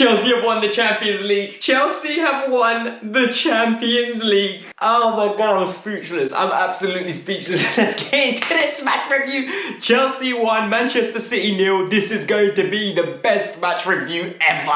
Chelsea have won the Champions League. Chelsea have won the Champions League. Oh my god, I'm speechless. I'm absolutely speechless. Let's get into this match review. Chelsea won, Manchester City 0. This is going to be the best match review ever.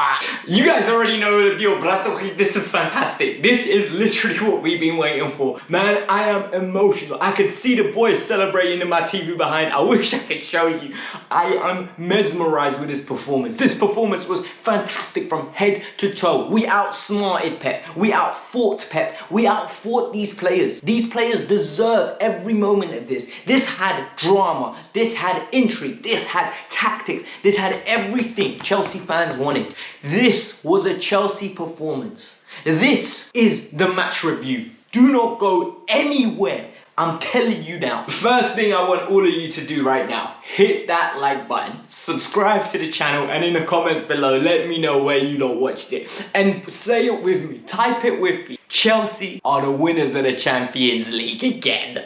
You guys already know the deal, but this is fantastic. This is literally what we've been waiting for. Man, I am emotional. I could see the boys celebrating in my TV behind. I wish I could show you. I am mesmerized with this performance. This performance was fantastic from head to toe. We outsmarted Pep. We outfought Pep. We outfought these players. These players deserve every moment of this. This had drama. This had intrigue. This had tactics. This had everything Chelsea fans wanted. This was a Chelsea performance. This is the match review. Do not go anywhere. I'm telling you now. First thing I want all of you to do right now, hit that like button, subscribe to the channel, and in the comments below, let me know where you lot watched it. And say it with me, type it with me. Chelsea are the winners of the Champions League again.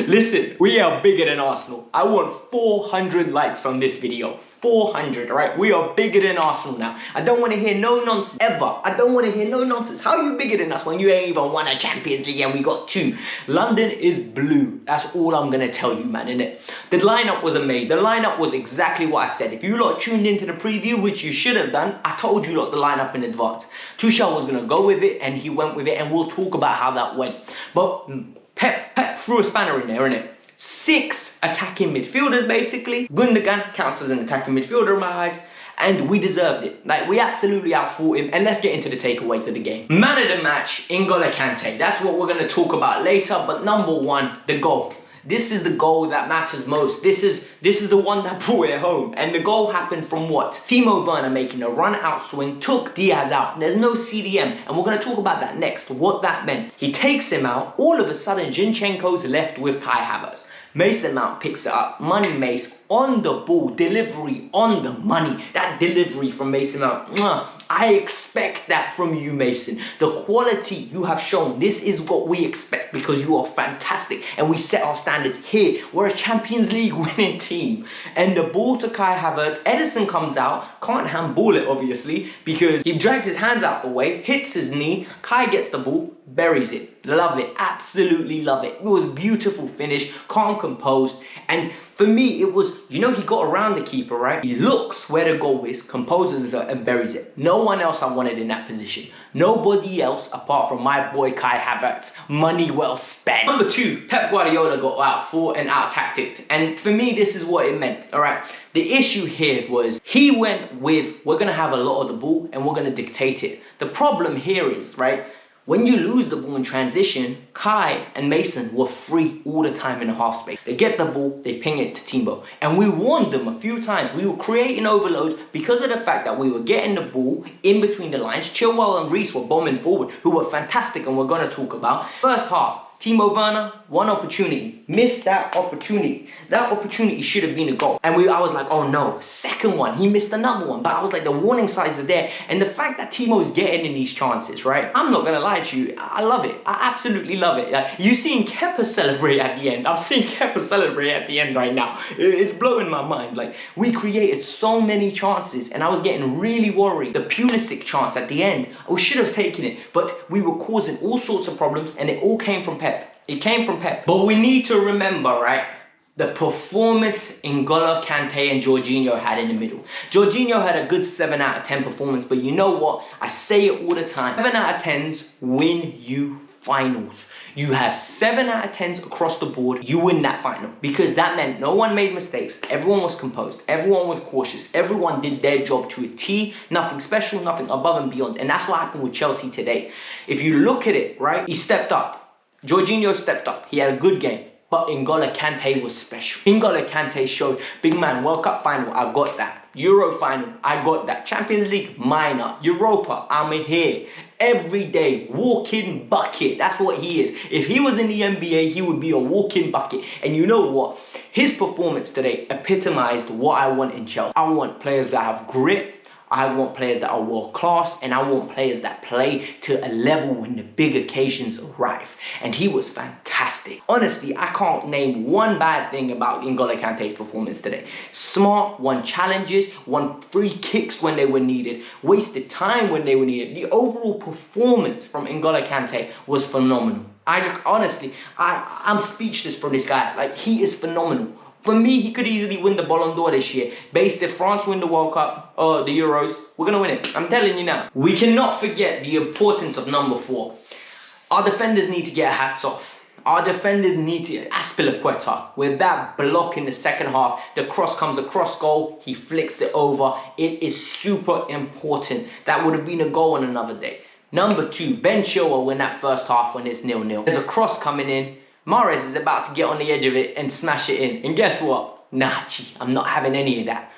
Listen, we are bigger than Arsenal. I want 400 likes on this video. 400, right? We are bigger than Arsenal now. I don't want to hear no nonsense ever. I don't want to hear no nonsense. How are you bigger than us when you ain't even won a Champions League and we got 2? London is blue. That's all I'm going to tell you, man, innit? The lineup was amazing. The lineup was exactly what I said. If you lot tuned into the preview, which you should have done, I told you lot the lineup in advance. Tuchel was going to go with it, and he went with it, and we'll talk about how that went. But Pep threw a spanner in there, innit? 6 attacking midfielders, basically. Gundogan counts as an attacking midfielder in my eyes, and we deserved it. Like, we absolutely outfought him, and let's get into the takeaways of the game. Man of the match, N'Golo Kante. That's what we're going to talk about later, but number one, the goal. This is the goal that matters most. This is the one that brought it home. And the goal happened from what? Timo Werner making a run out swing, took Diaz out. There's no CDM, and we're going to talk about that next, what that meant. He takes him out. All of a sudden, Zinchenko's left with Kai Havertz. Mason Mount picks it up. Money Mace on the ball. Delivery on the money. That delivery from Mason Mount. I expect that from you, Mason. The quality you have shown. This is what we expect because you are fantastic. And we set our standards here. We're a Champions League winning team. And the ball to Kai Havertz. Edison comes out. Can't handball it, obviously, because he drags his hands out the way. Hits his knee. Kai gets the ball. Buries it. Love it. Absolutely love it. It was beautiful finish. Calm, composed. And for me, it was, you know, he got around the keeper, right? He looks where the goal is, composes it, and buries it. No one else I wanted in that position. Nobody else apart from my boy Kai Havertz. Money well spent. Number 2, Pep Guardiola got out-fought and out-tacticked. And for me, this is what it meant, all right? The issue here was he went with, we're going to have a lot of the ball and we're going to dictate it. The problem here is, right, when you lose the ball in transition, Kai and Mason were free all the time in the half space. They get the ball, they ping it to Timo. And we warned them a few times. We were creating overloads because of the fact that we were getting the ball in between the lines. Chilwell and Reece were bombing forward, who were fantastic and we're going to talk about. First half, Timo Werner, one opportunity. Missed that opportunity. That opportunity should have been a goal. And I was like, oh no. Second one, he missed another one. But I was like, the warning signs are there. And the fact that Timo is getting in these chances, right? I'm not going to lie to you. I love it. I absolutely love it. Like, you're seeing Kepa celebrate at the end. I'm seeing Kepa celebrate at the end right now. It's blowing my mind. Like, we created so many chances. And I was getting really worried. The Pulisic chance at the end, we should have taken it. But we were causing all sorts of problems. And it all came from Pep. It came from Pep. But we need to remember, right, the performance N'Golo Kante and Jorginho had in the middle. Jorginho had a good 7 out of 10 performance, but you know what? I say it all the time. 7 out of 10s win you finals. You have 7 out of 10s across the board, you win that final. Because that meant no one made mistakes. Everyone was composed. Everyone was cautious. Everyone did their job to a T. Nothing special, nothing above and beyond. And that's what happened with Chelsea today. If you look at it, right, he stepped up. Jorginho stepped up. He had a good game. But N'Golo Kante was special. N'Golo Kante showed, big man, World Cup final, I got that. Euro final, I got that. Champions League, minor. Europa, I'm in here. Every day, walking bucket. That's what he is. If he was in the NBA, he would be a walking bucket. And you know what? His performance today epitomized what I want in Chelsea. I want players that have grit. I want players that are world class, and I want players that play to a level when the big occasions arrive. And he was fantastic. Honestly, I can't name one bad thing about N'Golo Kante's performance today. Smart, won challenges, won free kicks when they were needed, wasted time when they were needed. The overall performance from N'Golo Kante was phenomenal. I'm speechless for this guy. Like, he is phenomenal. For me, he could easily win the Ballon d'Or this year. Based if France win the World Cup or the Euros, we're going to win it. I'm telling you now. We cannot forget the importance of number 4. Our defenders need to get hats off. Our defenders need to... Aspilicueta, with that block in the second half, the cross comes across goal, he flicks it over. It is super important. That would have been a goal on another day. Number 2, Ben Chilwell in that first half when it's 0-0. There's a cross coming in. Mahrez is about to get on the edge of it and smash it in. And guess what? Nah, I'm not having any of that.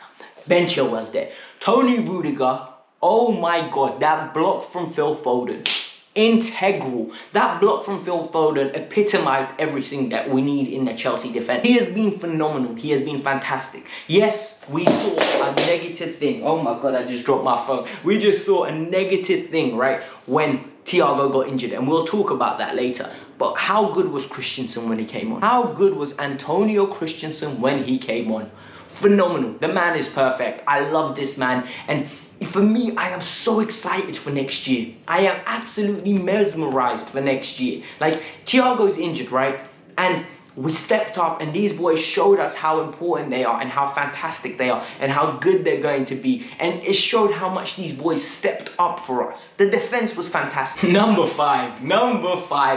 Ben Chilwell's there. Tony Rudiger, oh my God, that block from Phil Foden. Integral. That block from Phil Foden epitomized everything that we need in the Chelsea defense. He has been phenomenal. He has been fantastic. Yes, we saw a negative thing. Oh my God, I just dropped my phone. We just saw a negative thing, right? When Thiago got injured, and we'll talk about that later. But how good was Christensen when he came on? How good was Antonio Christensen when he came on? Phenomenal. The man is perfect. I love this man. And for me, I am so excited for next year. I am absolutely mesmerized for next year. Like, Thiago's injured, right? And we stepped up, and these boys showed us how important they are and how fantastic they are and how good they're going to be. And it showed how much these boys stepped up for us. The defense was fantastic. Number 5,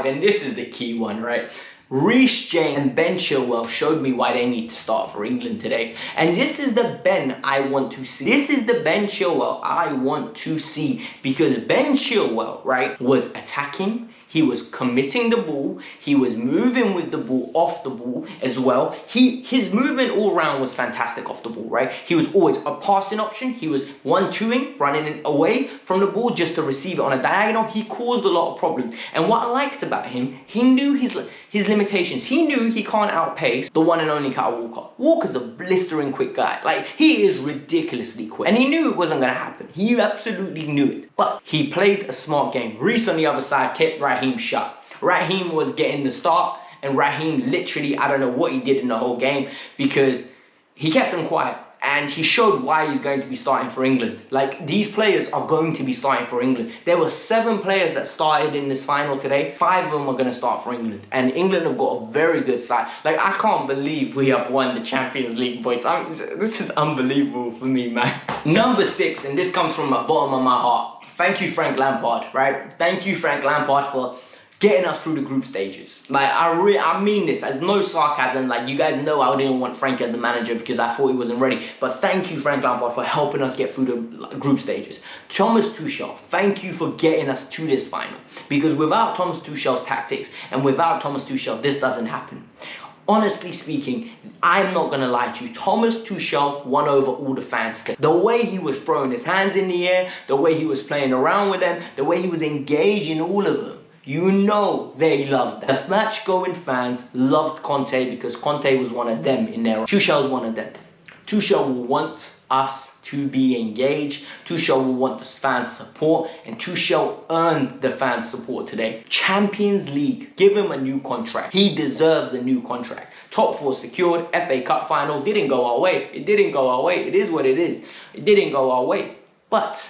and this is the key one, right? Reece James and Ben Chilwell showed me why they need to start for England today. And this is the Ben I want to see. This is the Ben Chilwell I want to see, because Ben Chilwell, right, was attacking. He was committing the ball. He was moving with the ball, off the ball as well. His movement all around was fantastic off the ball, right? He was always a passing option. He was 1-2ing, running away from the ball just to receive it on a diagonal. He caused a lot of problems. And what I liked about him, he knew his limitations. He knew he can't outpace the one and only Kyle Walker. Walker's a blistering quick guy. Like, he is ridiculously quick. And he knew it wasn't going to happen. He absolutely knew it. But he played a smart game. Reece on the other side kept Raheem shut. Raheem was getting the start, and Raheem literally, I don't know what he did in the whole game, because he kept them quiet. And he showed why he's going to be starting for England. Like, these players are going to be starting for England. There were 7 players that started in this final today. 5 of them are going to start for England. And England have got a very good side. Like, I can't believe we have won the Champions League, boys. This is unbelievable for me, man. Number 6, and this comes from the bottom of my heart. Thank you, Frank Lampard, right? Thank you, Frank Lampard, for getting us through the group stages. Like, I mean this as no sarcasm. Like, you guys know I didn't want Frank as the manager because I thought he wasn't ready. But thank you, Frank Lampard, for helping us get through the group stages. Thomas Tuchel, thank you for getting us to this final. Because without Thomas Tuchel's tactics and without Thomas Tuchel, this doesn't happen. Honestly speaking, I'm not going to lie to you. Thomas Tuchel won over all the fans. The way he was throwing his hands in the air, the way he was playing around with them, the way he was engaging all of them. You know they loved that. The match-going fans loved Conte because Conte was one of them in there. Tuchel's one of them. Tuchel will want us to be engaged. Tuchel will want the fans' support. And Tuchel earned the fans' support today. Champions League. Give him a new contract. He deserves a new contract. Top 4 secured. FA Cup final. Didn't go our way. It didn't go our way. It is what it is. It didn't go our way. But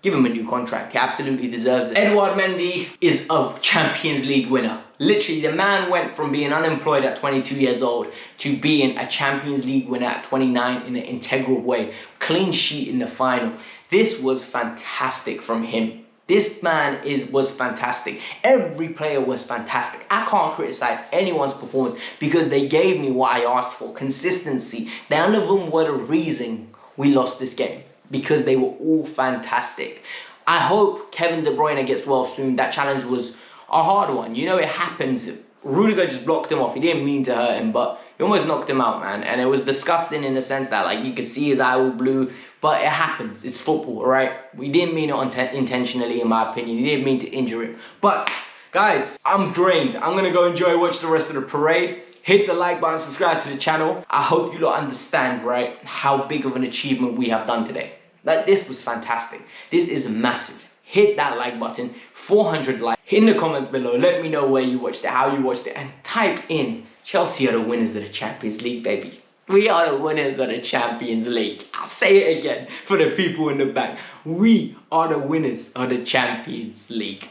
give him a new contract. He absolutely deserves it. Edouard Mendy is a Champions League winner. Literally, the man went from being unemployed at 22 years old to being a Champions League winner at 29 in an integral way. Clean sheet in the final. This was fantastic from him. This man was fantastic. Every player was fantastic. I can't criticize anyone's performance because they gave me what I asked for. Consistency. None of them were the reason we lost this game, because they were all fantastic. I hope Kevin De Bruyne gets well soon. That challenge was a hard one. You know, it happens. Rudiger just blocked him off. He didn't mean to hurt him, but he almost knocked him out, man. And it was disgusting in the sense that, like, you could see his eye all blue, but it happens. It's football, all right? We didn't mean it intentionally, in my opinion. We didn't mean to injure him. But, guys, I'm drained. I'm going to go watch the rest of the parade. Hit the like button, subscribe to the channel. I hope you lot understand, right, how big of an achievement we have done today. Like, this was fantastic. This is massive. Hit that like button, 400 likes. In the comments below, let me know where you watched it, how you watched it, and type in Chelsea are the winners of the Champions League, baby. We are the winners of the Champions League. I'll say it again for the people in the back. We are the winners of the Champions League.